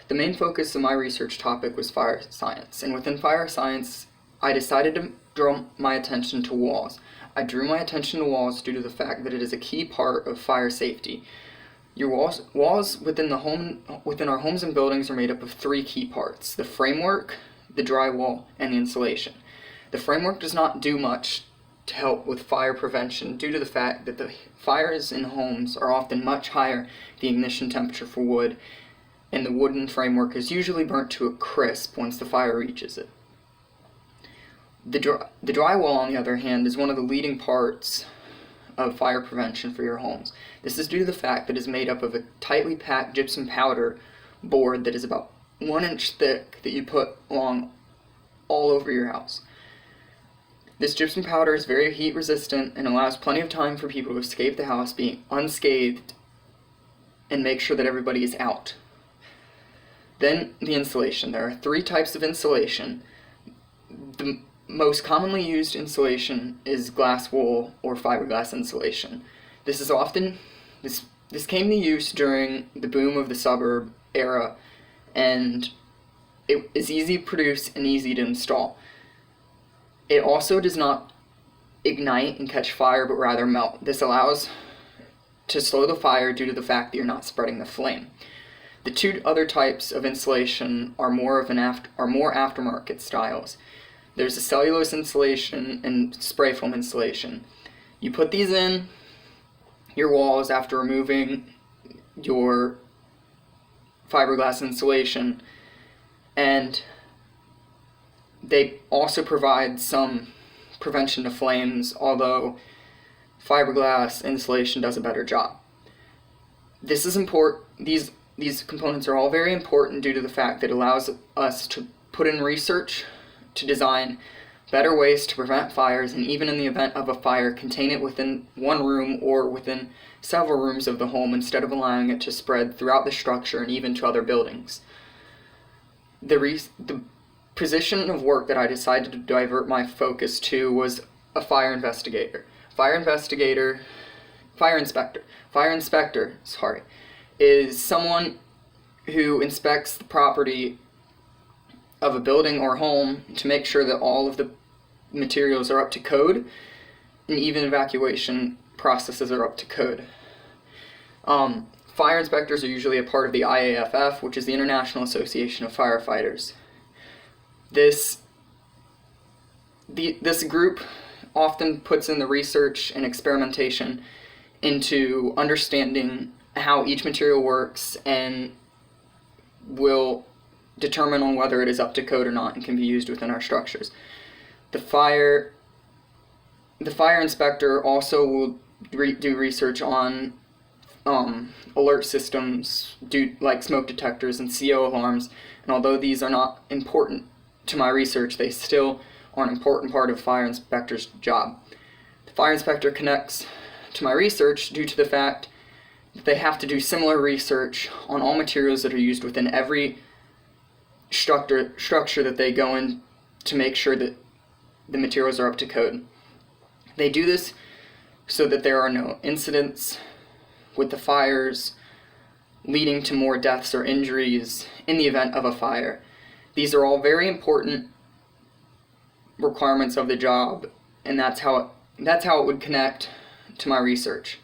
The main focus of my research topic was fire science, and within fire science, I decided to draw my attention to walls. I drew my attention to walls due to the fact that it is a key part of fire safety. Your walls within our homes and buildings are made up of three key parts: the framework, the drywall, and the insulation. The framework does not do much to help with fire prevention due to the fact that the fires in homes are often much higher the ignition temperature for wood, and the wooden framework is usually burnt to a crisp once the fire reaches it. The drywall, on the other hand, is one of the leading parts of fire prevention for your homes. This is due to the fact that it is made up of a tightly packed gypsum powder board that is about 1 inch thick that you put along all over your house. This gypsum powder is very heat resistant and allows plenty of time for people to escape the house being unscathed and make sure that everybody is out. Then the insulation. There are three types of insulation. The most commonly used insulation is glass wool or fiberglass insulation. This came to use during the boom of the suburb era, and it is easy to produce and easy to install. It also does not ignite and catch fire, but rather melt. This allows to slow the fire due to the fact that you're not spreading the flame. The two other types of insulation are more aftermarket styles. There's a cellulose insulation and spray foam insulation. You put these in your walls after removing your fiberglass insulation, and they also provide some prevention to flames, although fiberglass insulation does a better job. This is important. These components are all very important due to the fact that it allows us to put in research to design better ways to prevent fires, and even in the event of a fire, contain it within one room or within several rooms of the home instead of allowing it to spread throughout the structure and even to other buildings. The position of work that I decided to divert my focus to was a fire inspector, is someone who inspects the property of a building or home to make sure that all of the materials are up to code, and even evacuation processes are up to code. Fire inspectors are usually a part of the IAFF, which is the International Association of Firefighters. This group often puts in the research and experimentation into understanding how each material works and will determine on whether it is up to code or not and can be used within our structures. The fire inspector also will do research on alert systems, like smoke detectors and CO alarms, and although these are not important to my research, they still are an important part of fire inspector's job. The fire inspector connects to my research due to the fact that they have to do similar research on all materials that are used within every structure that they go in to make sure that the materials are up to code. They do this so that there are no incidents with the fires leading to more deaths or injuries in the event of a fire. These are all very important requirements of the job, and that's how it would connect to my research.